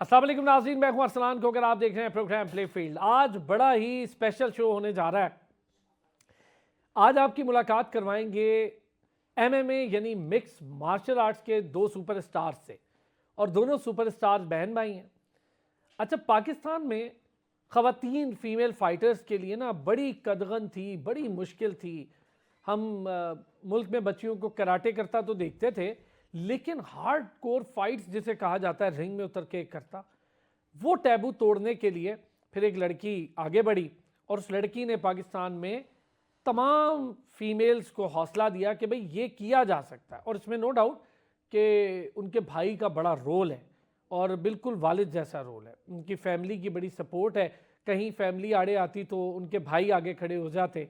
अस्सलाम वालेकुम नाज़रीन, मैं हूं अरसलान को, अगर आप देख रहे हैं प्रोग्राम प्ले फील्ड। आज बड़ा ही स्पेशल शो होने जा रहा है। आज आपकी मुलाकात करवाएंगे एमएमए यानी मिक्स मार्शल आर्ट्स के दो सुपरस्टार से, और दोनों सुपरस्टार बहन भाई हैं। अच्छा, पाकिस्तान में ख़वातीन फीमेल फाइटर्स के लिए ना बड़ी कदगन थी, बड़ी मुश्किल थी। हम मुल्क में बच्चियों को कराटे करता तो देखते थे, लेकिन हार्ड कोर फाइट्स जिसे कहा जाता है, रिंग में उतर के करता, वो टैबू तोड़ने के लिए फिर एक लड़की आगे बढ़ी, और उस लड़की ने पाकिस्तान में तमाम फीमेल्स को हौसला दिया कि भाई ये किया जा सकता है। और इसमें नो डाउट कि उनके भाई का बड़ा रोल है, और बिल्कुल वालिद जैसा रोल है। उनकी फैमिली की बड़ी सपोर्ट है। कहीं फैमिली आड़े आती तो उनके भाई आगे खड़े हो जाते,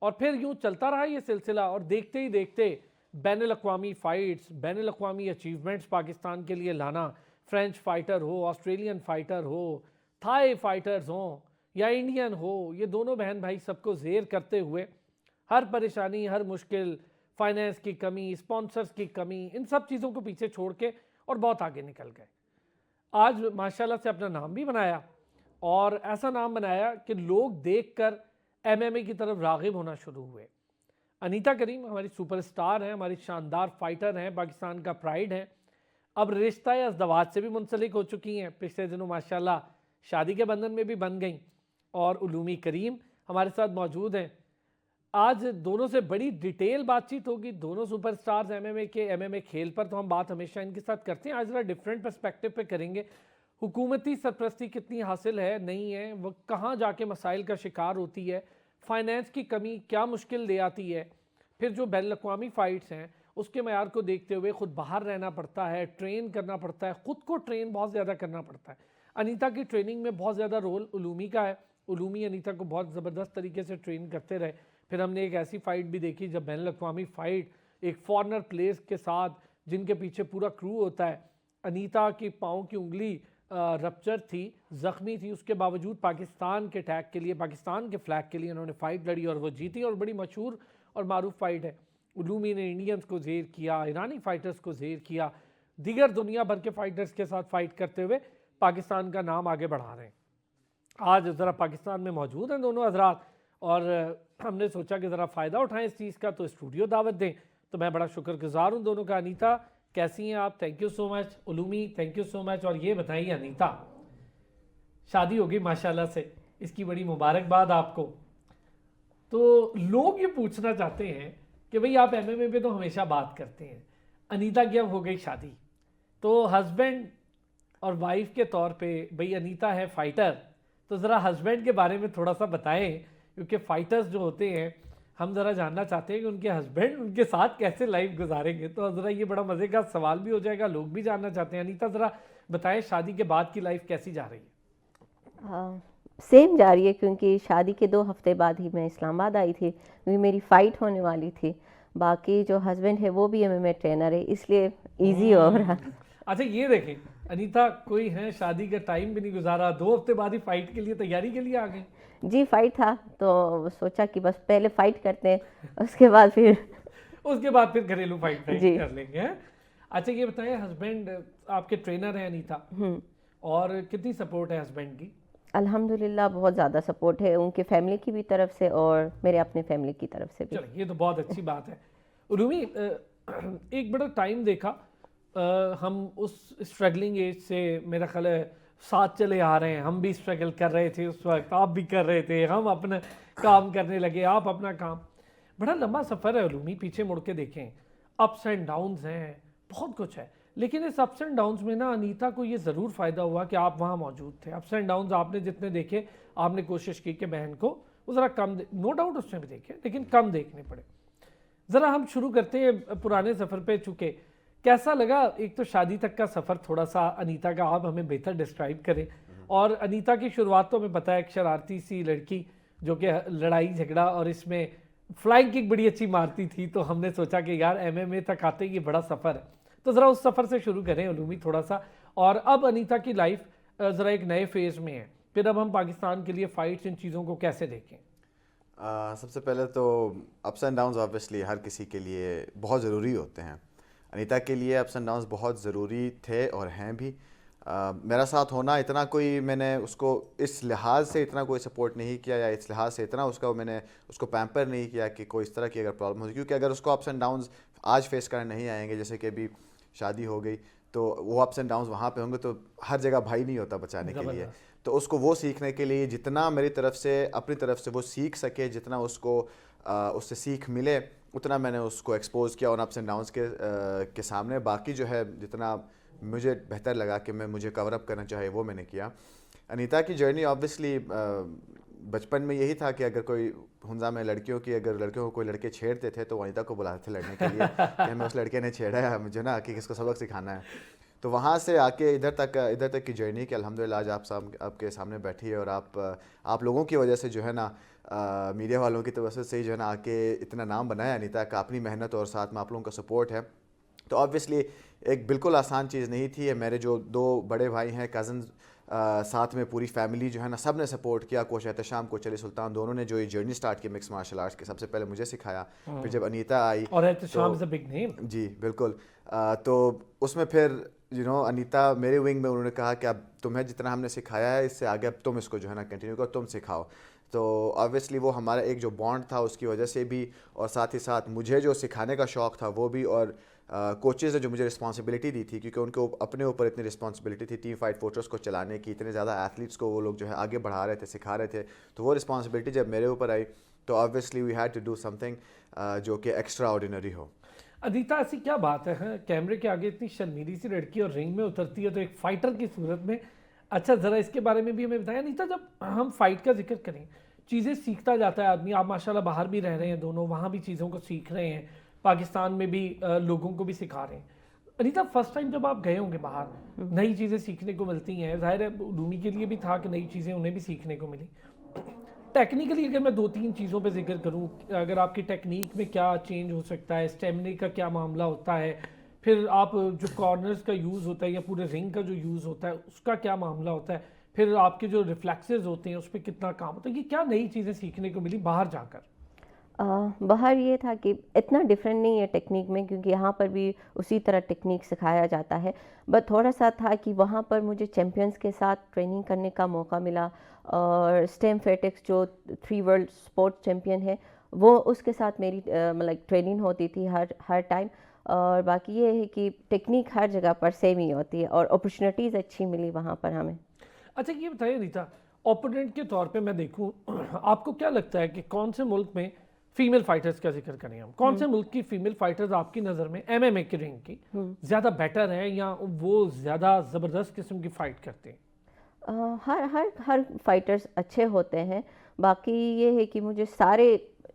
और फिर यूँ चलता रहा ये सिलसिला। और देखते ही देखते बैनुल-अक़वामी फ़ाइट्स, बैनुल-अक़वामी अचीवमेंट्स पाकिस्तान के लिए लाना, फ्रेंच फाइटर हो, ऑस्ट्रेलियन फाइटर हो, थाई फाइटर्स हों या इंडियन हो, ये दोनों बहन भाई सबको ज़ेर करते हुए हर परेशानी, हर मुश्किल, फाइनेंस की कमी, स्पॉन्सर्स की कमी, इन सब चीज़ों को पीछे छोड़ के और बहुत आगे निकल गए। आज माशाल्लाह से अपना नाम भी बनाया, और ऐसा नाम बनाया कि लोग देखकर एमएमए की तरफ राग़िब होना शुरू हुए। अनीता करीम हमारी सुपरस्टार हैं, हमारी शानदार फाइटर हैं, पाकिस्तान का प्राइड हैं। अब रिश्ता या अज़दवाज से भी मुंसलिक हो चुकी हैं। पिछले दिनों माशाल्लाह शादी के बंधन में भी बन गईं। और उलूमी करीम हमारे साथ मौजूद हैं। आज दोनों से बड़ी डिटेल बातचीत होगी। दोनों सुपरस्टार्स एमएमए के, एमएमए खेल पर तो हम बात हमेशा इनके साथ करते हैं, आज ज़रा डिफरेंट पर्सपेक्टिव पे करेंगे। हुकूमती सरपरस्ती कितनी हासिल है, नहीं है, वो कहाँ जाके मसाइल का शिकार होती है, फाइनेंस की कमी क्या मुश्किल ले आती है, फिर जो बैनुल-अक़वामी फ़ाइट्स हैं उसके मयार को देखते हुए ख़ुद बाहर रहना पड़ता है, ट्रेन करना पड़ता है, ख़ुद को ट्रेन बहुत ज़्यादा करना पड़ता है। अनीता की ट्रेनिंग में बहुत ज़्यादा रोल उलूमी का है। उलूमी अनीता को बहुत ज़बरदस्त तरीके से ट्रेन करते रहे। फिर हमने एक ऐसी फ़ाइट भी देखी जब बैनुल-अक़वामी फ़ाइट एक फॉरेनर प्लेयर्स के साथ, जिनके पीछे पूरा क्रू होता है। अनीता की पाँव की उंगली रप्चर थी, ज़ख्मी थी, उसके बावजूद पाकिस्तान के टैग के लिए, पाकिस्तान के फ्लैग के लिए उन्होंने फ़ाइट लड़ी और वो जीती, और बड़ी मशहूर और मारूफ फ़ाइट है। उलूमी ने इंडियंस को ज़ेर किया, ईरानी फ़ाइटर्स को ज़ेर किया, दीगर दुनिया भर के फ़ाइटर्स के साथ फ़ाइट करते हुए पाकिस्तान का नाम आगे बढ़ा रहे हैं। आज ज़रा पाकिस्तान में मौजूद हैं दोनों हज़रात, और हमने सोचा कि ज़रा फ़ायदा उठाएं इस चीज़ का, तो स्टूडियो दावत दें। तो मैं बड़ा शुक्रगुज़ार हूँ दोनों का। अनीता कैसी हैं आप? Thank you so much. Ulumi thank you so much. और ये बताइए अनीता, शादी होगी माशाल्लाह से, इसकी बड़ी मुबारकबाद आपको। तो लोग ये पूछना चाहते हैं कि भाई आप एमएमए पे तो हमेशा बात करते हैं, अनीता की अब हो गई शादी, तो हस्बैंड और वाइफ के तौर पे भाई अनीता है फाइटर, तो ज़रा हस्बैंड के बारे में थोड़ा सा बताएं, क्योंकि फ़ाइटर्स जो होते हैं हम ज़रा जानना चाहते हैं कि उनके हस्बैंड उनके साथ कैसे लाइफ गुजारेंगे। तो ज़रा ये बड़ा मज़े का सवाल भी हो जाएगा, लोग भी जानना चाहते हैं। अनीता ज़रा बताएं, शादी के बाद की लाइफ कैसी जा रही है? सेम जा रही है, क्योंकि शादी के 2 हफ्ते बाद ही मैं इस्लामाबाद आई थी, क्योंकि मेरी फ़ाइट होने वाली थी। बाकी जो हस्बैंड है वो भी एमएमए ट्रेनर है, इसलिए इजी हो रहा। अच्छा ये देखें अनीता, कोई है शादी का टाइम भी नहीं गुजारा, 2 हफ्ते बाद ही फाइट के लिए तैयारी के लिए आ गए। जी फाइट था, तो सोचा कि बस पहले फाइट करते हैं, उसके बाद फिर घरेलू फाइट कर लेंगे, हैं? अच्छा ये बताएं, हस्बैंड आपके ट्रेनर हैं अनीता, और कितनी सपोर्ट है हस्बैंड की? अल्हम्दुलिल्लाह बहुत ज़्यादा सपोर्ट है, उनके फैमिली की भी तरफ से और मेरे अपने फैमिली की तरफ से भी। चलो ये तो बहुत अच्छी बात है। उलूमी, एक बड़ा टाइम देखा, हम उस स्ट्रगलिंग एज से मेरा ख्याल है साथ चले आ रहे हैं। हम भी स्ट्रगल कर रहे थे उस वक्त, आप भी कर रहे थे, हम अपना काम करने लगे, आप अपना काम। बड़ा लंबा सफ़र है उलूमी, पीछे मुड़ के देखें, अप्स एंड डाउन्स हैं, बहुत कुछ है। लेकिन इस अप्स एंड डाउन्स में ना अनीता को ये ज़रूर फ़ायदा हुआ कि आप वहाँ मौजूद थे। अप्स एंड डाउन्स आपने जितने देखे, आपने कोशिश की कि बहन को वो ज़रा कम, नो डाउट उसने भी देखे, लेकिन कम देखने पड़े। ज़रा हम शुरू करते हैं पुराने सफ़र पे। चुके कैसा लगा, एक तो शादी तक का सफ़र थोड़ा सा अनीता का आप हमें बेहतर डिस्क्राइब करें। और अनीता की शुरुआत तो हमें पता है, एक शरारती सी लड़की जो कि लड़ाई झगड़ा और इसमें फ्लाइंग किक बड़ी अच्छी मारती थी, तो हमने सोचा कि यार एमएमए तक आते ये बड़ा सफ़र है। तो ज़रा उस सफ़र से शुरू करें उलूमी थोड़ा सा। और अब अनीता की लाइफ ज़रा एक नए फेज़ में है, फिर अब हम पाकिस्तान के लिए फ़ाइट्स, इन चीज़ों को कैसे देखें? सबसे पहले तो अप्स एंड डाउन्स ऑब्वियसली हर किसी के लिए बहुत ज़रूरी होते हैं। अनीता के लिए अप्स एंड डाउन्स बहुत ज़रूरी थे और हैं भी। मेरा साथ होना इतना कोई मैंने उसको इस लिहाज से इतना कोई सपोर्ट नहीं किया या इस लिहाज से इतना मैंने उसको पैम्पर नहीं किया कि कोई इस तरह की अगर प्रॉब्लम होती, क्योंकि अगर उसको अप्स एंड डाउन्स आज फेस करने नहीं आएंगे, जैसे कि अभी शादी हो गई तो वो अप्स एंड डाउन्स वहाँ पे होंगे, तो हर जगह भाई नहीं होता बचाने के लिए। तो उसको वो सीखने के लिए जितना मेरी तरफ से अपनी तरफ से वो सीख सके, जितना उसको उससे सीख मिले उतना मैंने उसको एक्सपोज किया उन अप्स एंड डाउन्स के सामने। बाकी जो है जितना मुझे बेहतर लगा कि मुझे कवर अप करना चाहिए वो मैंने किया। अनीता की जर्नी ऑब्वियसली बचपन में यही था कि अगर कोई हुंजा में लड़कियों को कोई लड़के छेड़ते थे तो अनीता को बुलाते थे लड़ने के लिए कि हमें उस लड़के ने छेड़ा है, मुझे ना कि किसको सबक सिखाना है। तो वहाँ से आके इधर तक की जर्नी कि अल्हम्दुलिल्लाह आज आपके सामने बैठी है, और आप लोगों की वजह से जो है ना मीडिया वालों की वजह से ही जो है ना आके इतना नाम बनाया अनीता का, अपनी मेहनत और साथ में आप लोगों का सपोर्ट है। तो ऑब्वियसली एक बिल्कुल आसान चीज़ नहीं थी। मेरे जो 2 बड़े भाई हैं, कज़न, साथ में पूरी फैमिली जो है ना सब ने सपोर्ट किया। कोच एहतशाम, कोच अली सुल्तान, दोनों ने जो ये जर्नी स्टार्ट की मिक्स मार्शल आर्ट्स के, सबसे पहले मुझे सिखाया, फिर जब अनीता आई और Ehtesham is a big name. जी बिल्कुल। तो उसमें फिर अनीता मेरे विंग में, उन्होंने कहा कि अब तुम्हें जितना हमने सिखाया है इससे आगे अब तुम इसको जो है ना कंटिन्यू करो, तुम सिखाओ। तो ऑब्वियसली वो हमारा एक जो बॉन्ड था उसकी वजह से भी, और साथ ही साथ मुझे जो सिखाने का शौक़ था वो भी, और कोचेज़ ने जो मुझे रिस्पॉन्सिबिलिटी दी थी, क्योंकि उनको अपने ऊपर इतनी रिस्पॉन्सिबिलिटी थी टीम फाइट फोर्ट्रेस को चलाने की, इतने ज़्यादा एथलीट्स को वो लोग जो है आगे बढ़ा रहे थे, सिखा रहे थे। तो वो रिस्पॉन्सिबिलिटी जब मेरे ऊपर आई तो obviously we had to do something जो कि एक्स्ट्रा ऑर्डिनरी हो। अनीता, ऐसी क्या बात है, हाँ, कैमरे के आगे इतनी शर्मीली सी लड़की और रिंग में उतरती है तो एक फाइटर की सूरत में। अच्छा, ज़रा इसके बारे में भी हमें बताया अनीता। जब हम फाइट का जिक्र करें, चीज़ें सीखता जाता है आदमी। आप माशाल्लाह बाहर भी रह रहे हैं दोनों, वहाँ भी चीज़ों को सीख रहे हैं, पाकिस्तान में भी लोगों को भी सिखा रहे हैं। अनीता, फर्स्ट टाइम जब आप गए होंगे बाहर, नई चीज़ें सीखने को मिलती हैं, जाहिर है उलूमी के लिए भी था कि नई चीज़ें उन्हें भी सीखने को मिली। टेक्निकली अगर मैं 2-3 चीज़ों पे जिक्र करूं, अगर आपकी टेक्निक में क्या चेंज हो सकता है, स्टेमिना का क्या मामला होता है, फिर आप जो कॉर्नर्स का यूज़ होता है या पूरे रिंग का जो यूज़ होता है उसका क्या मामला होता है, फिर आपके जो रिफ्लेक्सेस होते हैं उस पर कितना काम होता है, ये क्या नई चीज़ें सीखने को मिली बाहर जाकर? बाहर ये था कि इतना डिफरेंट नहीं है टेक्निक में, क्योंकि यहाँ पर भी उसी तरह टेक्निक सिखाया जाता है। बट थोड़ा सा था कि वहाँ पर मुझे चैम्पियंस के साथ ट्रेनिंग करने का मौका मिला, और स्टेम फेटेक्स जो 3 वर्ल्ड स्पोर्ट्स चैम्पियन है वो, उसके साथ मेरी मतलब ट्रेनिंग होती थी हर टाइम। और बाकी ये है कि टेक्निक हर जगह पर सेम ही होती है, और अपॉर्चुनिटीज़ अच्छी मिली वहाँ पर हमें। अच्छा, ये बताइए रीता, ओपोनेंट के तौर पे मैं देखूं, आपको क्या लगता है कि कौन से मुल्क में फीमेल फाइटर्स का जिक्र करें हम, कौन से मुल्क की फीमेल फाइटर्स आपकी नज़र में एमएमए की रिंग की ज़्यादा बेटर है, या वो ज़्यादा ज़बरदस्त किस्म की फ़ाइट करते हैं? हर फाइटर्स अच्छे होते हैं। बाकी ये है कि मुझे सारे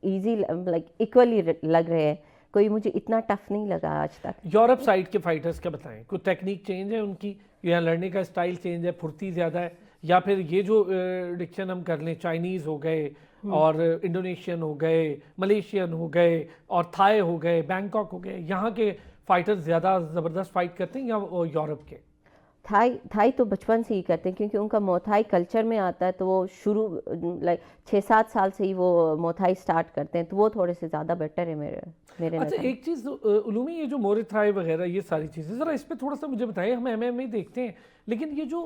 इजी लाइक इक्वली लग रहे हैं, कोई मुझे इतना टफ नहीं लगा आज तक। यूरोप साइड के फाइटर्स का बताएं, कोई टेक्निक चेंज है उनकी, या लड़ने का स्टाइल चेंज है, फुर्ती ज़्यादा है, या फिर ये जो डिक्शन हम कर लें, चाइनीज़ हो गए और इंडोनेशियन हो गए, मलेशियन हो गए और थाई हो गए, बैंकॉक हो गए, यहाँ के फाइटर्स ज़्यादा ज़बरदस्त फाइट करते हैं या यूरोप के? थाई तो बचपन से ही करते हैं, क्योंकि उनका मोथाई कल्चर में आता है, तो वो शुरू लाइक 6-7 साल से ही वो मोथाई स्टार्ट करते हैं, तो वो थोड़े से ज़्यादा बेटर है मेरे अच्छा, नज़र। एक चीज़ उलूमी, ये जो मोरे थाई वगैरह ये सारी चीज़ें, ज़रा इस पर थोड़ा सा मुझे बताएं। हम एमएमए देखते हैं, लेकिन ये जो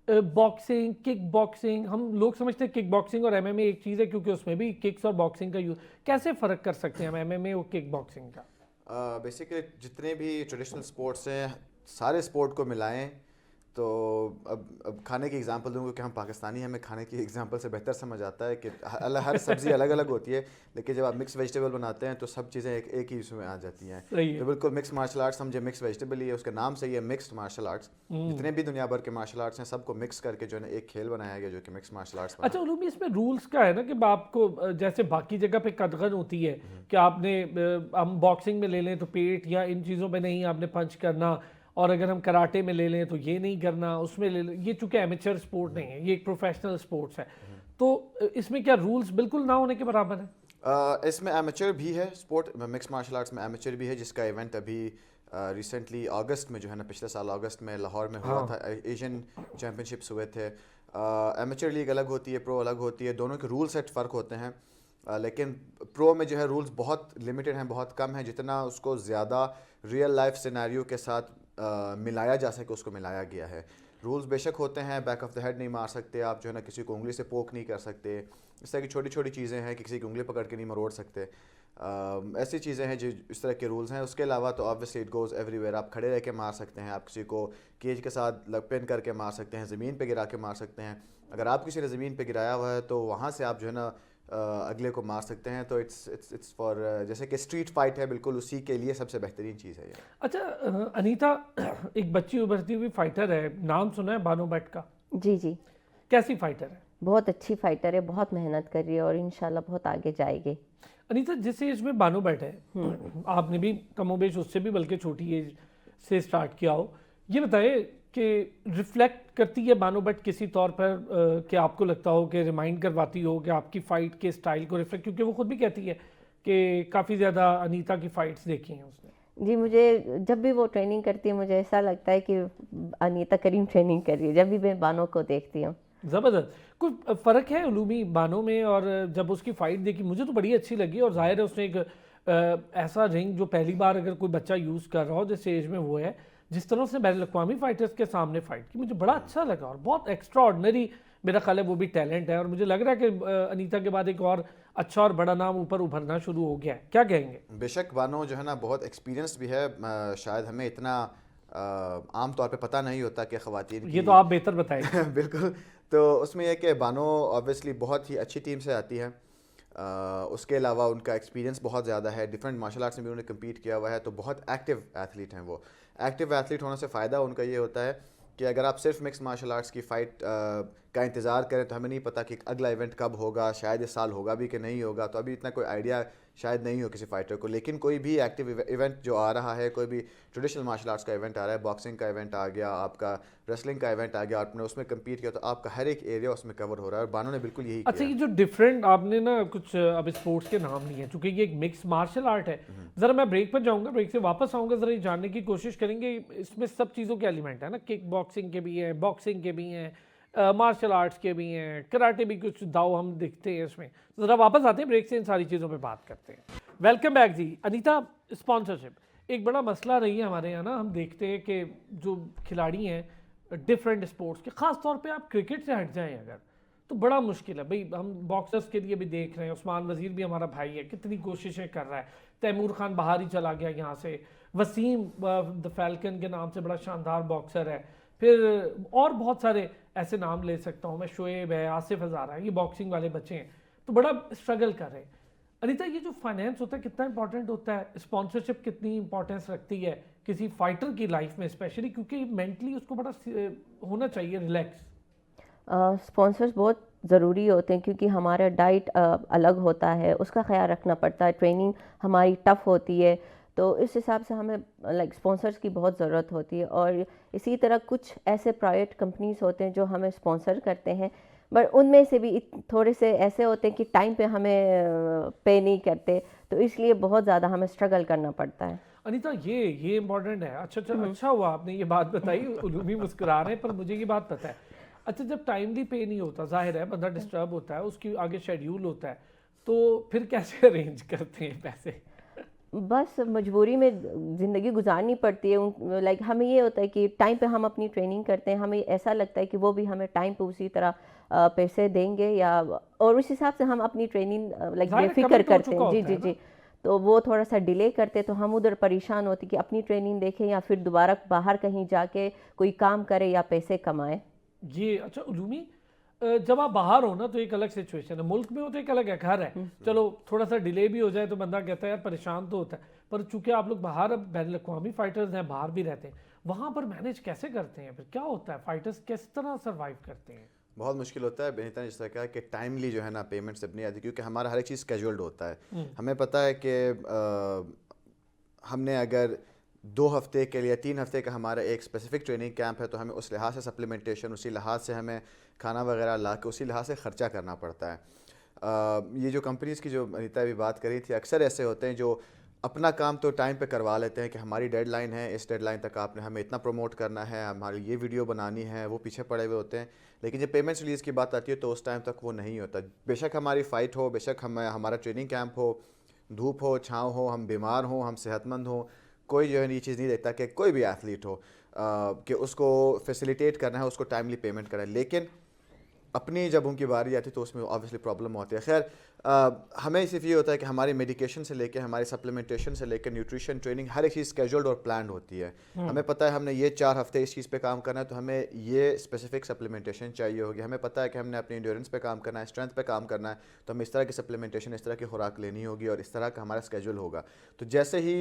बॉक्सिंग, किक बॉक्सिंग, हम लोग समझते हैं किक बॉक्सिंग और एमएमए एक चीज़ है, क्योंकि उसमें भी किक्स और बॉक्सिंग का यूज़, कैसे फ़र्क कर सकते हैं हम एमएमए और किक बॉक्सिंग का? बेसिकली जितने भी ट्रेडिशनल स्पोर्ट्स हैं सारे स्पोर्ट को मिलाएं तो अब खाने की एग्जांपल दूंगा कि हम पाकिस्तानी हैं, हमें खाने की एग्जांपल से बेहतर समझ आता है कि हर सब्ज़ी अलग अलग होती है, लेकिन जब आप मिक्स वेजिटेबल बनाते हैं तो सब चीज़ें एक ही उसमें आ जाती हैं। तो बिल्कुल मिक्स मार्शल आर्ट्स समझे, मिक्स वेजिटेबल ही है, उसके नाम से ही है मिक्स्ड मार्शल आर्ट्स। जितने भी दुनिया भर के मार्शल आर्ट्स हैं सबको मिक्स करके जो है ना एक खेल बनाया गया जो कि मिक्स मार्शल आर्ट्स। अच्छा उलूमी, इसमें रूल्स का है ना कि आपको जैसे बाकी जगह पे कदगन होती है कि आपने हम बॉक्सिंग में ले लें तो पेट या इन चीज़ों पे नहीं आपने पंच करना, और अगर हम कराटे में ले लें तो ये नहीं करना, उसमें ले लें, ये चूंकि एमेचर स्पोर्ट नहीं है, ये एक प्रोफेशनल स्पोर्ट्स है, तो इसमें क्या रूल्स बिल्कुल ना होने के बराबर है? इसमें एमेचर भी है स्पोर्ट, मिक्स मार्शल आर्ट्स में एमेचर भी है, जिसका इवेंट अभी रिसेंटली अगस्त में जो है ना, पिछले साल अगस्त में लाहौर में हुआ था, एशियन चैम्पियनशिप्स हुए थे। एमेचर लीग अलग होती है, प्रो अलग होती है, दोनों के रूल सेट फ़र्क होते हैं। लेकिन प्रो में जो है रूल्स बहुत लिमिटेड हैं, बहुत कम है, जितना उसको ज़्यादा रियल लाइफ सिनेरियो के साथ मिलाया जा सके उसको मिलाया गया है। रूल्स बेशक होते हैं, बैक ऑफ द हेड नहीं मार सकते आप, जो है ना किसी को उंगली से पोक नहीं कर सकते, इस तरह की छोटी छोटी चीज़ें हैं कि किसी की उंगली पकड़ के नहीं मरोड़ सकते। ऐसी चीज़ें हैं जो इस तरह के रूल्स हैं। उसके अलावा तो ऑब्वियसली इट गोज़ एवरीवेयर। आप खड़े रह के मार सकते हैं, आप किसी को केज के साथ पिन करके मार सकते हैं, ज़मीन पे गिरा के मार सकते हैं। अगर आप किसी ने ज़मीन पे गिराया हुआ है तो वहाँ से आप जो है ना अगले को मार सकते हैं। तो इट्स फॉर जैसे कि स्ट्रीट फाइट है, बिल्कुल उसी के लिए सबसे बेहतरीन चीज़ है ये। अच्छा अनीता, एक बच्ची उभरती हुई फाइटर है, नाम सुना है बानो भट्ट का? जी जी, कैसी फाइटर है? बहुत अच्छी फाइटर है, बहुत मेहनत कर रही है और इंशाल्लाह बहुत आगे जाएगी। अनीता, जिस एज में बानो भट्ट है, आपने भी कमोबेश उससे भी बल्कि छोटी एज से स्टार्ट किया हो, ये बताइए कि रिफ्लेक्ट करती है बानो भट्ट किसी तौर पर कि आपको लगता हो कि रिमाइंड करवाती हो कि आपकी फ़ाइट के स्टाइल को रिफ्लेक्ट, क्योंकि वो खुद भी कहती है कि काफ़ी ज़्यादा अनीता की फ़ाइट्स देखी हैं उसने। जी, मुझे जब भी वो ट्रेनिंग करती है मुझे ऐसा लगता है कि अनीता करीम ट्रेनिंग कर रही है, जब भी मैं बानो को देखती हूँ। ज़बरदस्त। कुछ फ़र्क है उलूमी बानो में? और जब उसकी फ़ाइट देखी मुझे तो बड़ी अच्छी लगी, और जाहिर है उसने एक ऐसा रिंग जो पहली बार अगर कोई बच्चा यूज़ कर रहा हो जिस एज में वो है, जिस तरह उसने बैन अवी फाइटर्स के सामने फ़ाइट की, मुझे बड़ा अच्छा लगा और बहुत एक्स्ट्रा ऑर्डनरी मेरा ख्याल है वो भी टैलेंट है। और मुझे लग रहा है कि अनीता के बाद एक और अच्छा और बड़ा नाम ऊपर उभरना शुरू हो गया है। क्या कहेंगे? बेशक बानो जो है ना बहुत एक्सपीरियंस भी है, शायद हमें इतना आम तौर पे पता नहीं होता कि ख़वातीन ये तो आप बेहतर बताएंगे। बिल्कुल। तो उसमें यह कि बानो ऑब्वियसली बहुत ही अच्छी टीम से आती है। उसके अलावा उनका एक्सपीरियंस बहुत ज़्यादा है, डिफरेंट मार्शल आर्ट्स में भी उन्होंने कम्पीट किया हुआ है, तो बहुत एक्टिव एथलीट हैं वो। एक्टिव एथलीट होने से फ़ायदा उनका ये होता है कि अगर आप सिर्फ मिक्स मार्शल आर्ट्स की फ़ाइट का इंतज़ार करें तो हमें नहीं पता कि अगला इवेंट कब होगा, शायद इस साल होगा भी कि नहीं होगा, तो अभी इतना कोई आइडिया शायद नहीं हो किसी फाइटर को। लेकिन कोई भी एक्टिव इवेंट जो आ रहा है, कोई भी ट्रेडिशनल मार्शल आर्ट्स का इवेंट आ रहा है, बॉक्सिंग का इवेंट आ गया, आपका रेसलिंग का इवेंट आ गया, आपने उसमें कम्पीट किया, तो आपका हर एक एरिया उसमें कवर हो रहा है, और बानो ने बिल्कुल यही अच्छा, किया। ये जो डिफरेंट आपने ना कुछ अब स्पोर्ट्स के नाम लिए हैं, चूंकि ये एक मिक्स मार्शल आर्ट है, ज़रा मैं ब्रेक पर जाऊंगा, ब्रेक से वापस आऊंगा, ज़रा ये जानने की कोशिश करेंगे इसमें सब चीज़ों के एलिमेंट है ना, किक बॉक्सिंग के भी हैं, बॉक्सिंग के भी हैं, मार्शल आर्ट्स के भी हैं, कराटे भी कुछ दाव हम दिखते हैं इसमें। ज़रा वापस आते हैं ब्रेक से, इन सारी चीज़ों पे बात करते हैं। वेलकम बैक जी। अनीता, स्पॉन्सरशिप एक बड़ा मसला रही है हमारे यहाँ ना, हम देखते हैं कि जो खिलाड़ी हैं डिफरेंट स्पोर्ट्स के, ख़ास तौर पे आप क्रिकेट से हट जाएं अगर, तो बड़ा मुश्किल है भाई। हम बॉक्सर्स के लिए भी देख रहे हैं, उस्मान वज़ीर भी हमारा भाई है, कितनी कोशिशें कर रहा है, तैमूर खान बाहर ही चला गया यहाँ से, वसीम द फैल्कन के नाम से बड़ा शानदार बॉक्सर है, फिर और बहुत सारे ऐसे नाम ले सकता हूँ मैं, शोएब है, आसिफ हज़ारा है, ये बॉक्सिंग वाले बच्चे हैं, तो बड़ा स्ट्रगल कर रहे हैं। अनीता, ये जो फाइनेंस होता है कितना इंपॉर्टेंट होता है, स्पॉन्सरशिप कितनी इंपॉर्टेंस रखती है किसी फाइटर की लाइफ में, स्पेशली क्योंकि मेंटली उसको बड़ा होना चाहिए रिलैक्स। स्पॉन्सर्स बहुत ज़रूरी होते हैं क्योंकि हमारा डाइट अलग होता है, उसका ख्याल रखना पड़ता है, ट्रेनिंग हमारी टफ़ होती है, तो इस हिसाब से हमें लाइक स्पॉन्सर्स की बहुत ज़रूरत होती है। और इसी तरह कुछ ऐसे प्राइवेट कंपनीज होते हैं जो हमें स्पॉन्सर करते हैं, बट उनमें से भी थोड़े से ऐसे होते हैं कि टाइम पे हमें पे नहीं करते, तो इसलिए बहुत ज़्यादा हमें स्ट्रगल करना पड़ता है। अनीता, ये इम्पोर्टेंट है। अच्छा हुआ आपने ये बात बताई, उलूमी मुस्कुरा रहे हैं पर मुझे ये बात पता है। अच्छा, जब टाइमली पे नहीं होता, जाहिर है बंदा डिस्टर्ब होता है, उसकी आगे शेड्यूल होता है, तो फिर कैसे अरेंज करते हैं पैसे? बस मजबूरी में ज़िंदगी गुजारनी पड़ती है। लाइक हमें ये होता है कि टाइम पे हम अपनी ट्रेनिंग करते हैं, हमें ऐसा लगता है कि वो भी हमें टाइम पे उसी तरह पैसे देंगे, या और उस हिसाब से हम अपनी ट्रेनिंग लाइक बेफिक्र करते हैं। जी जी जी। तो वो थोड़ा सा डिले करते तो हम उधर परेशान होते कि अपनी ट्रेनिंग देखें या फिर दोबारा बाहर कहीं जाके कोई काम करे या पैसे कमाएं। ये अच्छा उलूमी, जब आप बाहर हो ना तो एक अलग सिचुएशन है, मुल्क में हो तो एक अलग है, घर है, चलो थोड़ा सा डिले भी हो जाए तो बंदा कहता है यार परेशान तो होता है, पर चूंकि आप लोग बाहर अब बैन अवी फाइटर्स हैं, बाहर भी रहते हैं, वहाँ पर मैनेज कैसे करते हैं? फिर क्या होता है, फाइटर्स किस तरह सर्वाइव करते हैं? बहुत मुश्किल होता है। बेहतर ने जिस तरह कहा कि टाइमली जो है ना पेमेंट से नहीं आती, क्योंकि हमारा हर एक चीज़ स्केड्यूल्ड होता है। हमें पता है कि हमने अगर 2 हफ्ते के लिए 3 हफ्ते का हमारा एक स्पेसिफिक ट्रेनिंग कैंप है, तो हमें उस लिहाज से सप्लीमेंटेशन, उसी लिहाज से हमें खाना वगैरह ला के उसी लिहाज से ख़र्चा करना पड़ता है। ये जो कंपनीज़ की जो अनीता अभी बात करी थी, अक्सर ऐसे होते हैं जो अपना काम तो टाइम पे करवा लेते हैं कि हमारी डेडलाइन है, इस डेडलाइन तक आपने हमें इतना प्रमोट करना है, हमारी ये वीडियो बनानी है, वो पीछे पड़े हुए होते हैं। लेकिन जब पेमेंट्स रिलीज़ की बात आती है तो उस टाइम तक वो नहीं होता। बेशक हमारी फ़ाइट हो, बेशक हमारा ट्रेनिंग कैंप हो, धूप हो, छाँव हो, हम बीमार हों, हम सेहतमंद हों, कोई जो है ये चीज़ नहीं देखता कि कोई भी एथलीट हो। कि उसको फैसिलिटेट करना है, उसको टाइमली पेमेंट करना है। लेकिन अपनी जब उनकी बारी आती है तो उसमें ऑब्वियसली प्रॉब्लम होती है। खैर हमें सिर्फ ये होता है कि हमारी मेडिकेशन से लेके हमारी सप्लीमेंटेशन से लेकर न्यूट्रिशन ट्रेनिंग हर एक चीज़ स्केड्यूल्ड और प्लान्ड होती है। हमें पता है हमने ये 4 हफ्ते इस चीज़ पे काम करना है तो हमें ये स्पेसिफिक सप्लीमेंटेशन चाहिए होगी। हमें पता है कि हमने अपनी इंड्योरेंस पे काम करना है, स्ट्रेंथ पे काम करना है, तो हमें इस तरह की सप्लीमेंटेशन, इस तरह की खुराक लेनी होगी और इस तरह का हमारा स्केड्यूल होगा। तो जैसे ही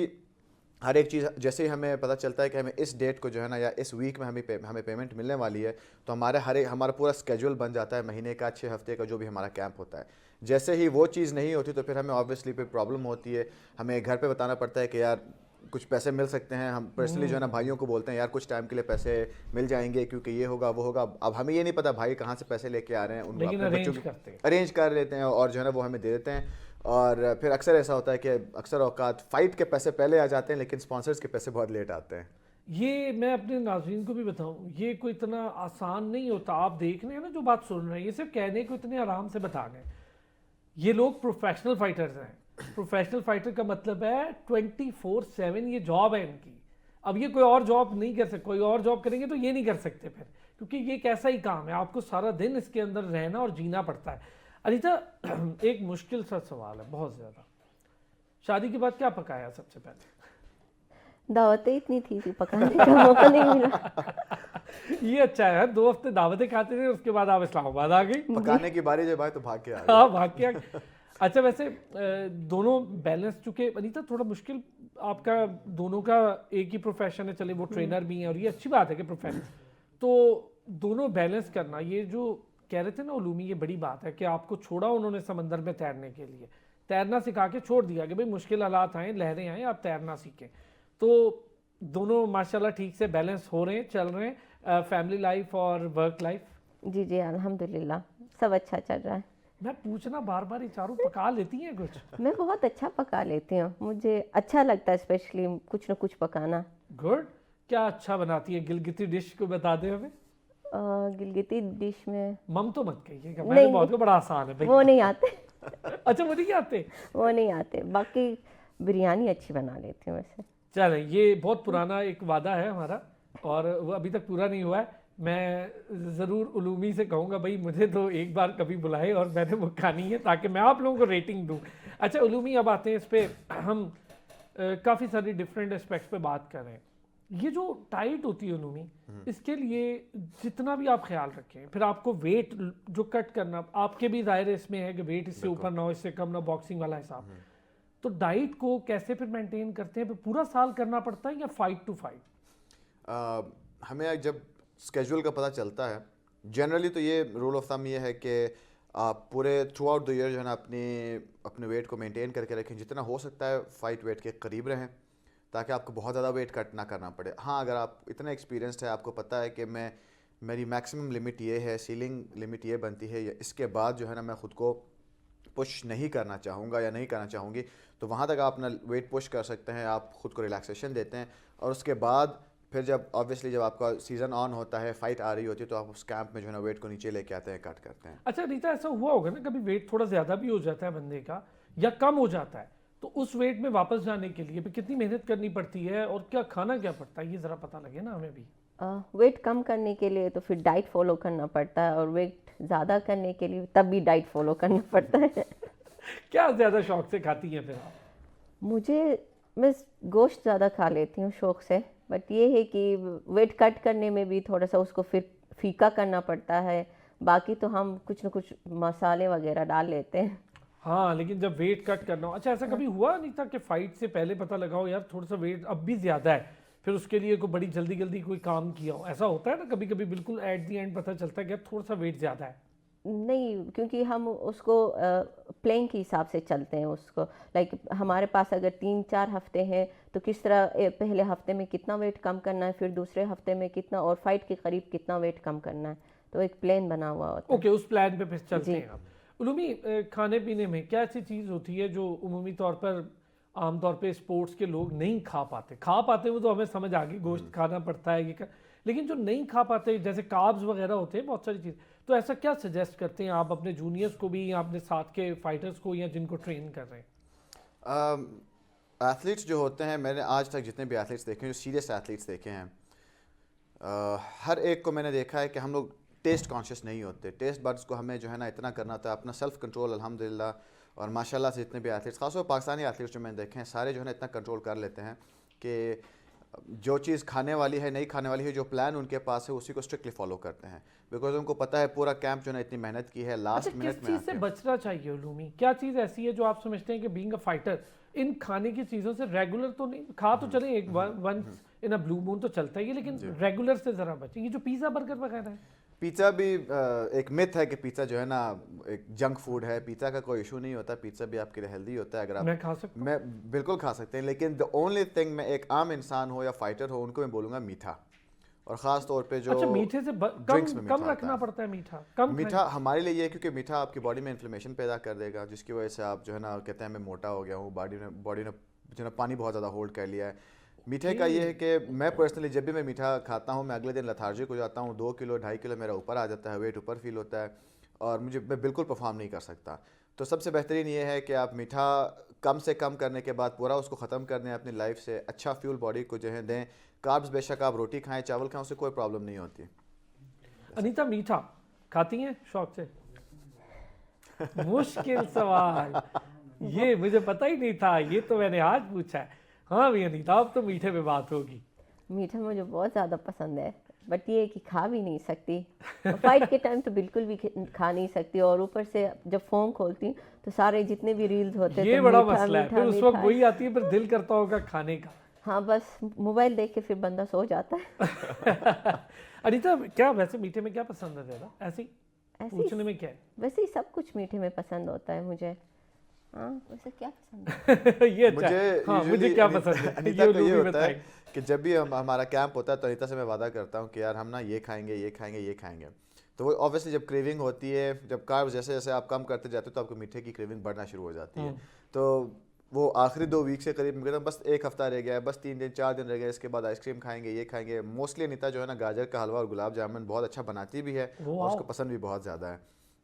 हर एक चीज़, जैसे ही हमें पता चलता है कि हमें इस डेट को जो है ना या इस वीक में हमें पेमेंट मिलने वाली है, तो हमारा पूरा स्केड्यूल बन जाता है महीने का, 6 हफ्ते का जो भी हमारा कैंप होता है। जैसे ही वो चीज़ नहीं होती तो फिर हमें ऑब्वियसली फिर प्रॉब्लम होती है। हमें घर पे बताना पड़ता है कि यार कुछ पैसे मिल सकते हैं। हम पर्सनली जो है ना भाइयों को बोलते हैं यार कुछ टाइम के लिए पैसे मिल जाएंगे क्योंकि ये होगा वो होगा। अब हमें ये नहीं पता भाई कहाँ से पैसे लेके आ रहे हैं, उनको अपने बच्चों को अरेंज कर लेते हैं और जो है ना वो हमें दे देते हैं। और फिर अक्सर ऐसा होता है कि अक्सर औकात फ़ाइट के पैसे पहले आ जाते हैं लेकिन स्पॉन्सर्स के पैसे बहुत लेट आते हैं। ये मैं अपने नाज़रीन को भी बताऊं, ये कोई इतना आसान नहीं होता। आप देख रहे हैं ना जो बात सुन रहे हैं, ये सिर्फ कहने को इतने आराम से बता गए। ये लोग प्रोफेशनल फाइटर्स हैं। प्रोफेशनल फाइटर का मतलब है 24/7 ये जॉब है इनकी। अब ये कोई और जॉब नहीं कर सकते, कोई और जॉब करेंगे तो ये नहीं कर सकते फिर, क्योंकि ये एक ऐसा ही काम है, आपको सारा दिन इसके अंदर रहना और जीना पड़ता है। अनीता, एक मुश्किल सा सवाल है बहुत ज़्यादा। शादी के बाद क्या पकाया सबसे पहले? दावतें इतनी थी पकाने का मौका नहीं मिला। ये अच्छा है, 2 हफ्ते दावतें खाते थे, उसके बाद आप इस्लामाबाद आ गई। पकाने की बारी जब आए तो भाग के आ गए। हाँ, भाग के आ गई। अच्छा, वैसे दोनों बैलेंस, चुके अनीता थोड़ा मुश्किल आपका दोनों का एक ही प्रोफेशन है, चले वो ट्रेनर भी हैं और ये अच्छी बात है कि प्रोफेशन, तो दोनों बैलेंस करना, ये जो कह रहे थे ना उलूमी, ये बड़ी बात है कि आपको छोड़ा उन्होंने समंदर में तैरने के लिए, तैरना सिखा के छोड़ दिया कि भाई मुश्किल हालात आए, लहरें आए, आप तैरना सीखें। तो दोनों माशाल्लाह ठीक से बैलेंस हो रहे हैं, चल रहे हैं, फैमिली लाइफ और वर्क लाइफ? जी जी अल्हम्दुलिल्लाह सब अच्छा चल रहा है। मैं पूछना बार बार, ये चारों पका लेती हैं कुछ? मैं बहुत अच्छा पका लेती हूँ, मुझे अच्छा लगता है स्पेशली कुछ न कुछ पकाना। गुड। क्या अच्छा बनाती है? गिलगिती डिश को बता दे हमें। गिलगिती डिश में मम तो मत कहिएगा, मैंने बहुत को बड़ा आसान है भाई। वो नहीं आते। अच्छा, वो नहीं आते? वो नहीं आते, बाकी बिरयानी अच्छी बना लेती हूँ वैसे। चलें, ये बहुत पुराना एक वादा है हमारा और वो अभी तक पूरा नहीं हुआ है। मैं ज़रूर उलूमी से कहूँगा भाई मुझे तो एक बार कभी बुलाए और मैंने वो खानी है, ताकि मैं आप लोगों को रेटिंग दूँ। अच्छा उलूमी, अब आते हैं इस पर, हम काफ़ी सारी डिफरेंट एस्पेक्ट्स पे बात कर रहे हैं। ये जो डाइट होती है उलूमी, इसके लिए जितना भी आप ख्याल रखें, फिर आपको वेट जो कट करना, आपके भी दायरे इसमें है कि वेट इससे ऊपर ना हो, इससे कम ना, बॉक्सिंग वाला हिसाब, तो डाइट को कैसे फिर मेंटेन करते हैं? पूरा साल करना पड़ता है या फाइट टू फाइट? हमें जब स्केड्यूल का पता चलता है, जनरली तो ये रूल ऑफ थंब ये है कि आप पूरे थ्रू आउट द ईयर जो है ना अपने वेट को मेंटेन करके रखें, जितना हो सकता है फाइट वेट के करीब रहें, ताकि आपको बहुत ज़्यादा वेट कट ना करना पड़े। हाँ, अगर आप इतना एक्सपीरियंस्ड है, आपको पता है कि मेरी मैक्सिमम लिमिट ये है, सीलिंग लिमिट ये बनती है, या इसके बाद जो है ना मैं ख़ुद को पुश नहीं करना चाहूँगा या नहीं करना चाहूँगी, तो वहाँ तक आप अपना वेट पुश कर सकते हैं, आप ख़ुद को रिलैक्सेशन देते हैं। और उसके बाद फिर जब आपका सीज़न ऑन होता है, फाइट आ रही होती है, तो आप उस कैंप में जो है ना वेट को नीचे लेके आते हैं, कट करते हैं। अच्छा रीता, ऐसा हुआ होगा ना कभी वेट थोड़ा ज़्यादा भी हो जाता है बंदे का या कम हो जाता है, तो उस वेट में वापस जाने के लिए भी कितनी मेहनत करनी पड़ती है और क्या खाना क्या पड़ता है, ये ज़रा पता लगे ना हमें भी। वेट कम करने के लिए तो फिर डाइट फॉलो करना पड़ता है, और वेट ज़्यादा करने के लिए तब भी डाइट फॉलो करना पड़ता है। क्या ज़्यादा शौक से खाती हैं फिर आप? मैं गोश्त ज़्यादा खा लेती हूँ शौक से, बट ये है कि वेट कट करने में भी थोड़ा सा उसको फिर फीका करना पड़ता है। बाकी तो हम कुछ न कुछ मसाले वगैरह डाल लेते हैं। हाँ, लेकिन जब वेट कट करना हो, अच्छा ऐसा कभी हुआ नहीं था कि फाइट से पहले पता लगा हो यार थोड़ा सा वेट अब भी ज़्यादा है, फिर उसके लिए कोई बड़ी जल्दी कोई काम किया हो? ऐसा होता है ना कभी कभी, बिल्कुल एट दी एंड पता चलता है कि यार थोड़ा सा वेट ज़्यादा है। नहीं, क्योंकि हम उसको प्लेइंग के हिसाब से चलते हैं उसको। लाइक हमारे पास अगर 3-4 हफ्ते हैं तो किस तरह पहले हफ्ते में कितना वेट कम करना है, फिर दूसरे हफ्ते में कितना, और फाइट के करीब कितना वेट कम करना है, तो एक प्लान बना हुआ होता है। ओके, उस प्लान पे फिर चलते हैं आप। उलूमी, खाने पीने में क्या ऐसी चीज़ होती है जो उमूमी तौर पर आमतौर पे स्पोर्ट्स के लोग नहीं खा पाते वो तो हमें समझ आ गई, गोश्त खाना पड़ता है लेकिन जो नहीं खा पाते, जैसे कार्ब्स वगैरह होते हैं, बहुत सारी चीज़, तो ऐसा क्या सजेस्ट करते हैं आप अपने जूनियर्स को भी या अपने साथ के फाइटर्स को या जिनको ट्रेन कर रहे हैं? एथलीट्स जो होते हैं, मैंने आज तक जितने भी एथलीट्स देखे हैं, जो सीरियस एथलीट्स देखे हैं, हर एक को मैंने देखा है कि हम लोग टेस्ट कॉन्शियस नहीं होते। टेस्ट बड्स को हमें जो है ना इतना करना होता है, अपना सेल्फ कंट्रोल अल्हम्दुलिल्लाह और माशाल्लाह से जितने भी एथलीट्स, खासतौर पाकिस्तानी एथलीट्स जो मैंने देखे हैं, सारे जो है ना इतना कंट्रोल कर लेते हैं कि जो चीज़ खाने वाली है, नहीं खाने वाली है, जो प्लान उनके पास है उसी को स्ट्रिक्टली फॉलो करते हैं, बिकॉज उनको पता है पूरा कैंप जो है ना इतनी मेहनत की है, लास्ट अच्छा, मिनट किस में चीज़ से आके। बचना चाहिए उलूमी? क्या चीज़ ऐसी है जो आप समझते हैं कि बीइंग अ फाइटर इन खाने की चीज़ों से रेगुलर तो नहीं खा तो चले, एक once in a blue moon तो चलता ही है, लेकिन रेगुलर से ज़रा बचें। ये जो पिज़्ज़ा बर्गर वगैरह है, पिज़्ज़ा भी एक मिथ है कि पिज़्ज़ा जो है ना एक जंक फूड है। पिज़्ज़ा का कोई इशू नहीं होता, पिज़्ज़ा भी आपके लिए हेल्दी होता है। अगर आप मैं खा सकता हूँ? मैं बिल्कुल खा सकते हैं, लेकिन द ओनली थिंग, मैं एक आम इंसान हो या फाइटर हो, उनको मैं बोलूँगा मीठा, और ख़ास तौर पे जो अच्छा, मीठे से ड्रिंक्स में कम मीठा कम होता रखना है। पड़ता है मीठा, कम मीठा हमारे लिए ये है क्योंकि मीठा आपकी बॉडी में इन्फ्लेमेशन पैदा कर देगा, जिसकी वजह से आप जो है ना कहते हैं मैं मोटा हो गया हूँ, बॉडी ने जो है ना पानी बहुत ज़्यादा होल्ड कर लिया है। मीठे का ये है कि मैं पर्सनली जब भी मैं मीठा खाता हूँ, मैं अगले दिन लथार्जिक हो जाता हूँ, 2 किलो 2.5 किलो मेरा ऊपर आ जाता है, वेट ऊपर फील होता है, और मैं बिल्कुल परफॉर्म नहीं कर सकता। तो सबसे बेहतरीन ये है कि आप मीठा कम से कम करने के बाद पूरा उसको ख़त्म कर दें अपनी लाइफ से, अच्छा फ्यूल बॉडी को जो है दें। कार्ब्स बेशक आप रोटी खाएं, चावल खाएं, उससे कोई प्रॉब्लम नहीं होती। अनीता मीठा खाती हैं शौक से? मुश्किल सवाल, ये मुझे पता ही नहीं था, ये तो मैंने आज पूछा है। हाँ भी अनीता, अब तो मीठे पे बात होगी। मीठा मुझे बहुत ज़्यादा पसंद है, बट ये है कि खा भी नहीं सकती। फाइट के टाइम तो बिल्कुल भी खा नहीं सकती, और ऊपर से जब फ़ोन खोलती हूँ तो सारे जितने भी रील्स होते हैं ये तो बड़ा मीठा मसला है, मीठा फिर उस वक्त मीठा। वही आती है, फिर दिल करता होगा खाने का। हाँ, बस मोबाइल देख के फिर बंदा सो जाता है। अनीता, क्या वैसे मीठे में क्या पसंद है ज़्यादा? ऐसे ही ऐसे पूछने में क्या है? वैसे ही सब कुछ मीठे में पसंद होता है मुझे। हाँ, वैसे क्या पसंद है? ये अच्छा है। हाँ, मुझे क्या पसंद है अनीता ये को ये लोग भी होता है बताएं। कि जब भी हमारा कैंप होता है तो अनीता से मैं वादा करता हूँ कि यार हम ना ये खाएंगे, ये खाएंगे, ये खाएंगे। तो वो ऑब्वियसली जब क्रेविंग होती है, जब कार्ब्स जैसे जैसे आप कम करते जाते हो तो आपको मीठे की क्रेविंग बढ़ना शुरू हो जाती है। तो वो आखिरी 2 वीक से करीब, मैं कहता हूँ बस 1 हफ्ता रह गया है, बस 3 दिन 4 दिन रह गए, इसके बाद आइसक्रीम खाएंगे, ये खाएंगे। मोस्टली अनीता जो है ना गाजर का हलवा और गुलाब जामुन बहुत अच्छा बनाती भी है, और उसको पसंद भी बहुत ज़्यादा है।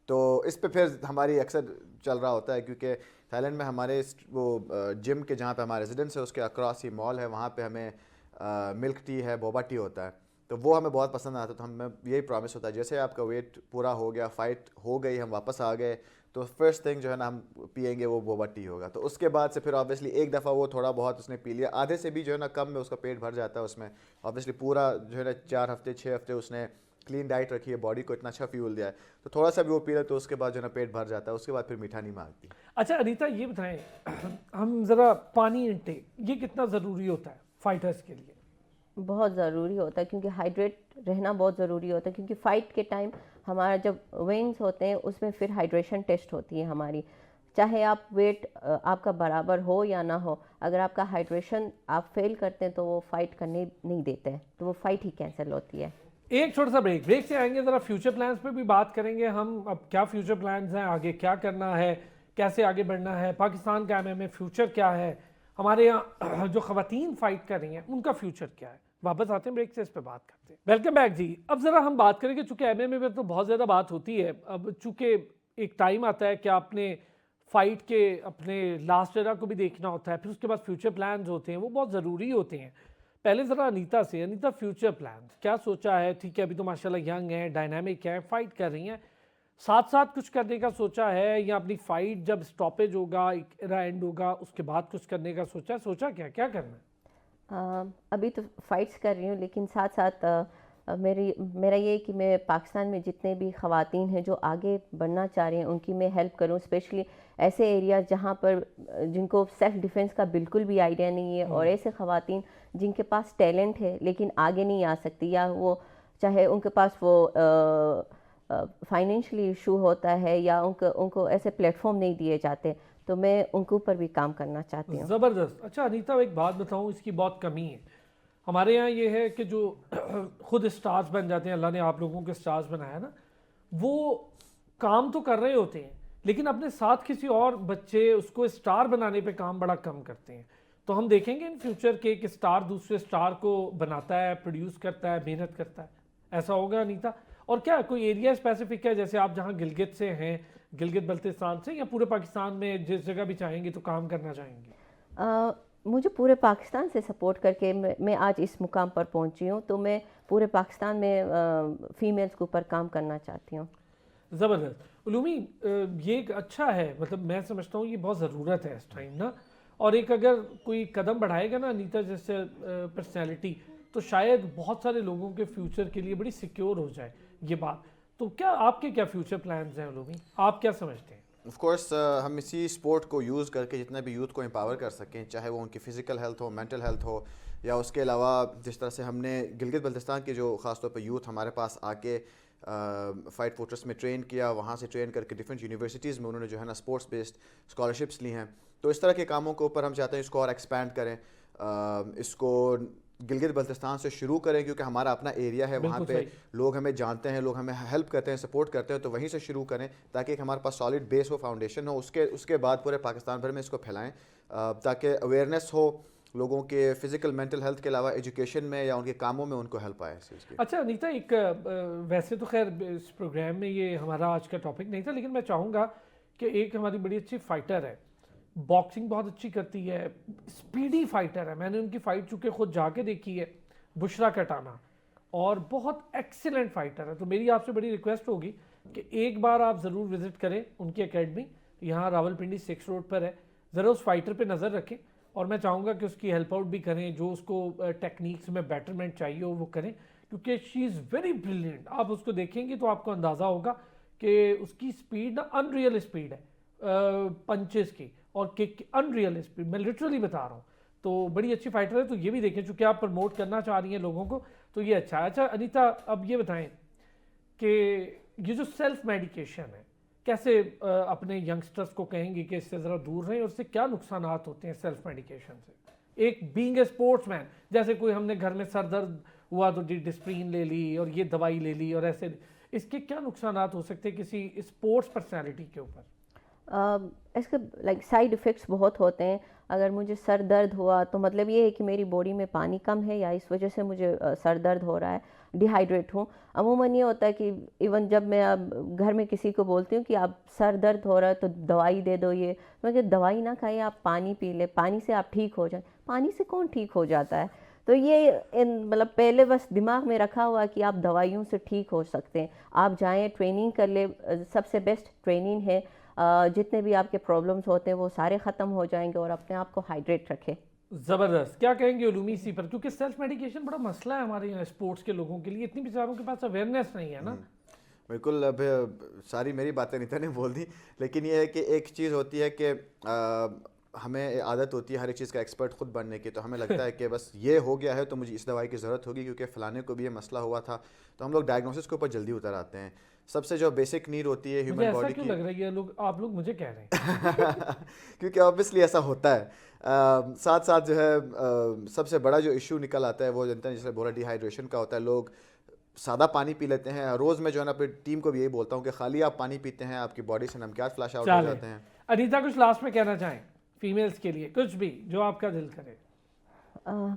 तो इस पे फिर हमारी अक्सर चल रहा होता है, क्योंकि थाईलैंड में हमारे वो जिम के जहाँ पे हमारा रेजिडेंस है उसके अक्रॉस ही मॉल है, वहाँ पे हमें मिल्क टी है, बोबा टी होता है, तो वो हमें बहुत पसंद आता है। तो हमें यही प्रॉमिस होता है जैसे आपका वेट पूरा हो गया, फाइट हो गई, हम वापस आ गए, तो फर्स्ट थिंग जो है ना हम पियेंगे वो बोबा टी होगा। तो उसके बाद से फिर ऑब्वियसली एक दफ़ा वो थोड़ा बहुत उसने पी लिया, आधे से भी जो है ना कम में उसका पेट भर जाता है उसमें। ऑब्वियसली पूरा जो है ना 4 हफ्ते 6 हफ्ते उसने क्लीन डाइट रखी है, बॉडी को इतना अच्छा फ्यूल दिया है, तो थोड़ा सा भी वो पी ले तो उसके बाद जो है ना पेट भर जाता है, उसके बाद फिर मीठा नहीं मांगती। अच्छा अनीता, ये बताएं हम ज़रा, पानी इंटेक ये कितना ज़रूरी होता है फाइटर्स के लिए? बहुत ज़रूरी होता है, क्योंकि हाइड्रेट रहना बहुत ज़रूरी होता है, क्योंकि फ़ाइट के टाइम हमारा जब विंग्स होते हैं उसमें फिर हाइड्रेशन टेस्ट होती है हमारी। चाहे आप वेट आपका बराबर हो या ना हो, अगर आपका हाइड्रेशन आप फेल करते हैं तो वो फाइट करने नहीं देते हैं, तो वो फाइट ही कैंसिल होती है। एक छोटा सा ब्रेक से आएंगे, ज़रा फ्यूचर प्लान्स पे भी बात करेंगे हम। अब क्या फ्यूचर प्लान्स हैं, आगे क्या करना है, कैसे आगे बढ़ना है, पाकिस्तान का एमएमए फ्यूचर क्या है, हमारे यहाँ जो ख़वातीन फाइट कर रही हैं उनका फ्यूचर क्या है। वापस आते हैं ब्रेक से, इस पर बात करते हैं। वेलकम बैक जी। अब ज़रा हम बात करेंगे, चूँकि एमएमए में तो बहुत ज़्यादा बात होती है, अब चूँकि एक टाइम आता है कि आपने फ़ाइट के अपने लास्ट एरा को भी देखना होता है, फिर उसके बाद फ्यूचर प्लान्स होते हैं, वो बहुत ज़रूरी होते हैं। पहले ज़रा अनीता से, अनीता फ्यूचर प्लान क्या सोचा है? ठीक है, अभी तो माशाल्लाह यंग है, डायनामिक है, फाइट कर रही हैं, साथ साथ कुछ करने का सोचा है, या अपनी फाइट जब स्टॉपेज होगा, एक एरा एंड होगा, उसके बाद कुछ करने का सोचा क्या क्या करना है? अभी तो फाइट्स कर रही हूँ, लेकिन साथ साथ मेरा ये है कि मैं पाकिस्तान में जितने भी ख़वातीन हैं जो आगे बढ़ना चाह रही हैं उनकी मैं हेल्प करूँ, स्पेशली ऐसे एरियाज़ जहाँ पर जिनको सेल्फ डिफेंस का बिल्कुल भी आइडिया नहीं है, और ऐसे ख़वातीन जिनके पास टैलेंट है लेकिन आगे नहीं आ सकती, या वो चाहे उनके पास वो फाइनेंशियली इशू होता है, या उनको ऐसे प्लेटफॉर्म नहीं दिए जाते, तो मैं उनके ऊपर भी काम करना चाहती हूँ। ज़बरदस्त। अच्छा अनीता, एक बात बताऊँ, इसकी बहुत कमी है हमारे यहाँ, ये है कि जो खुद स्टार्स बन जाते हैं, अल्लाह ने आप लोगों के स्टार्स बनाया ना, वो काम तो कर रहे होते हैं लेकिन अपने साथ किसी और बच्चे उसको स्टार बनाने पे काम बड़ा कम करते हैं। तो हम देखेंगे इन फ्यूचर के कि स्टार दूसरे स्टार को बनाता है, प्रोड्यूस करता है, मेहनत करता है, ऐसा होगा अनीता? और क्या कोई एरिया स्पेसिफिक है, जैसे आप जहाँ गिलगित से हैं, गिलगित बल्तिस्तान से, या पूरे पाकिस्तान में जिस जगह भी चाहेंगे तो काम करना चाहेंगे? मुझे पूरे पाकिस्तान से सपोर्ट करके मैं आज इस मुकाम पर पहुंची हूँ, तो मैं पूरे पाकिस्तान में फ़ीमेल्स के ऊपर काम करना चाहती हूँ। ज़बरदस्त उलूमी, ये एक अच्छा है, मतलब मैं समझता हूँ ये बहुत ज़रूरत है इस टाइम ना। और एक अगर कोई कदम बढ़ाएगा ना अनीता जैसे पर्सनैलिटी, तो शायद बहुत सारे लोगों के फ्यूचर के लिए बड़ी सिक्योर हो जाए ये बात। तो क्या आपके क्या फ्यूचर प्लान्स हैं उलूमी, आप क्या समझते हैं? ऑफ कोर्स हम इसी स्पोर्ट को यूज़ करके जितना भी यूथ को एम्पावर कर सकें, चाहे वो उनकी फ़िज़िकल हेल्थ हो, मेंटल हेल्थ हो, या उसके अलावा जिस तरह से हमने गिलगित बल्तिस्तान के जो ख़ासतौर पर यूथ हमारे पास आके फ़ाइट फोर्ट्रेस में ट्रेन किया, वहाँ से ट्रेन करके डिफरेंट यूनिवर्सिटीज़ में उन्होंने जो है ना स्पोर्ट्स बेस्ड स्कॉलरशिप्स ली हैं। तो इस तरह के कामों के ऊपर हम चाहते हैं इसको और एक्सपैंड करें, इसको गिलगित बल्तिस्तान से शुरू करें क्योंकि हमारा अपना एरिया है, वहाँ बिल्कुल पे सही। लोग हमें जानते हैं, लोग हमें हेल्प करते हैं, सपोर्ट करते हैं, तो वहीं से शुरू करें ताकि एक हमारे पास सॉलिड बेस हो, फाउंडेशन हो, उसके बाद पूरे पाकिस्तान भर में इसको फैलाएं, ताकि अवेयरनेस हो लोगों के फिजिकल मेंटल हेल्थ के अलावा एजुकेशन में या उनके कामों में उनको हेल्प आए इस चीज़ की। अच्छा अनीता, एक वैसे तो खैर इस प्रोग्राम में ये हमारा आज का टॉपिक नहीं था, लेकिन मैं चाहूँगा कि एक हमारी बड़ी अच्छी फाइटर है, बॉक्सिंग बहुत अच्छी करती है, स्पीडी फाइटर है, मैंने उनकी फ़ाइट चूँकि खुद जाके देखी है, बुशरा कटाना, और बहुत एक्सीलेंट फाइटर है। तो मेरी आपसे बड़ी रिक्वेस्ट होगी कि एक बार आप ज़रूर विज़िट करें उनकी एकेडमी, यहाँ रावलपिंडी 6 रोड पर है। ज़रा उस फाइटर पे नज़र रखें और मैं चाहूँगा कि उसकी हेल्प आउट भी करें, जो उसको टेक्निक्स में बेटरमेंट चाहिए हो वो करें, क्योंकि शी इज़ वेरी ब्रिलियंट। आप उसको देखेंगे तो आपको अंदाज़ा होगा कि उसकी स्पीड ना अनरियल स्पीड है, पंचेस की और किक की अनरियल स्पीड, मैं लिटरली बता रहा हूँ। तो बड़ी अच्छी फाइटर है, तो ये भी देखें, चूँकि आप प्रमोट करना चाह रही हैं लोगों को, तो ये अच्छा है। अच्छा अनीता, अब ये बताएं कि ये जो सेल्फ मेडिकेशन है, कैसे अपने यंगस्टर्स को कहेंगे कि इससे ज़रा दूर रहें, और इससे क्या नुकसान होते हैं सेल्फ मेडिकेशन से? एक बीइंग ए स्पोर्ट्समैन, जैसे कोई हमने घर में सर दर्द हुआ तो डिस्प्रिन ले ली और ये दवाई ले ली, और ऐसे इसके क्या नुकसान हो सकते हैं किसी स्पोर्ट्स पर्सनैलिटी के ऊपर? इसके लाइक साइड इफ़ेक्ट्स बहुत होते हैं। अगर मुझे सर दर्द हुआ तो मतलब ये है कि मेरी बॉडी में पानी कम है या इस वजह से मुझे सर दर्द हो रहा है, डिहाइड्रेट हूँ। अमूमन ये होता है कि इवन जब मैं अब घर में किसी को बोलती हूँ कि आप सर दर्द हो रहा है तो दवाई दे दो, ये मैं कि दवाई ना खाइए, आप पानी पी ले, पानी से आप ठीक हो जाए। पानी से कौन ठीक हो जाता है? तो ये मतलब पहले बस दिमाग में रखा हुआ कि आप दवाइयों से ठीक हो सकते हैं। आप जाएं ट्रेनिंग कर ले, सबसे बेस्ट ट्रेनिंग है। जितने भी आपके प्रॉब्लम्स होते हैं वो सारे ख़त्म हो जाएंगे, और अपने आप को हाइड्रेट रखें। ज़बरदस्त। क्या कहेंगे उलूमी इसी पर, क्योंकि सेल्फ मेडिकेशन बड़ा मसला है हमारे यहाँ स्पोर्ट्स के लोगों के लिए, इतनी बेचारों के पास अवेयरनेस नहीं है ना। बिल्कुल, अब सारी मेरी बातें नीता ने बोल दी, लेकिन ये है कि एक चीज़ होती है कि हमें आदत होती है हर एक चीज़ का एक्सपर्ट खुद बनने की, तो हमें लगता है कि बस ये हो गया है तो मुझे इस दवाई की ज़रूरत होगी क्योंकि फ़लाने को भी ये मसला हुआ था, तो हम लोग डायग्नोसिस के ऊपर जल्दी उतर आते हैं। सबसे जो बेसिक नीड होती है मुझे ह्यूमन ऐसा बॉडी क्यों की लग रहा है ये लोग, आप लोग मुझे कह रहे हैं? क्योंकि ऑब्वियसली ऐसा होता है। साथ साथ जो है सबसे बड़ा जो इशू निकल आता है वो जनता जैसे बोला डिहाइड्रेशन का होता है। लोग सादा पानी पी लेते हैं, रोज़ में जो है ना अपनी टीम को भी यही बोलता हूँ कि खाली आप पानी पीते हैं आपकी बॉडी से नमकियात फ्लैश आउट हो जाते हैं। अनीता, कुछ लास्ट में कहना चाहें फीमेल्स के लिए, कुछ भी जो आपका दिल करे?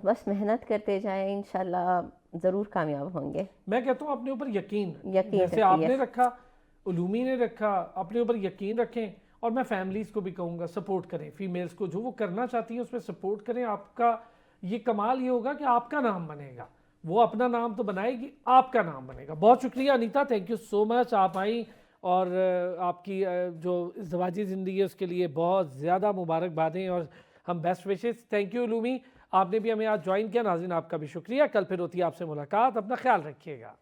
बस मेहनत करते जाएं, इंशाल्लाह ज़रूर कामयाब होंगे। मैं कहता हूँ अपने ऊपर यकीन यकीन जैसे रखिए। आपने रखा, उलूमी ने रखा, अपने ऊपर यकीन रखें। और मैं फैमिलीज़ को भी कहूँगा सपोर्ट करें, फीमेल्स को जो वो करना चाहती हैं उसमें सपोर्ट करें। आपका ये कमाल ये होगा कि आपका नाम बनेगा, वो अपना नाम तो बनाएगी, आपका नाम बनेगा। बहुत शुक्रिया Anita, thank you so much, आप आई, और आपकी जो ज़वाजी ज़िंदगी है उसके लिए बहुत ज़्यादा मुबारकबादें और हम बेस्ट विशेस। थैंक यू उलूमी, आपने भी हमें आज ज्वाइन किया। नाज़रीन आपका भी शुक्रिया, कल फिर होती है आपसे मुलाकात, अपना ख्याल रखिएगा।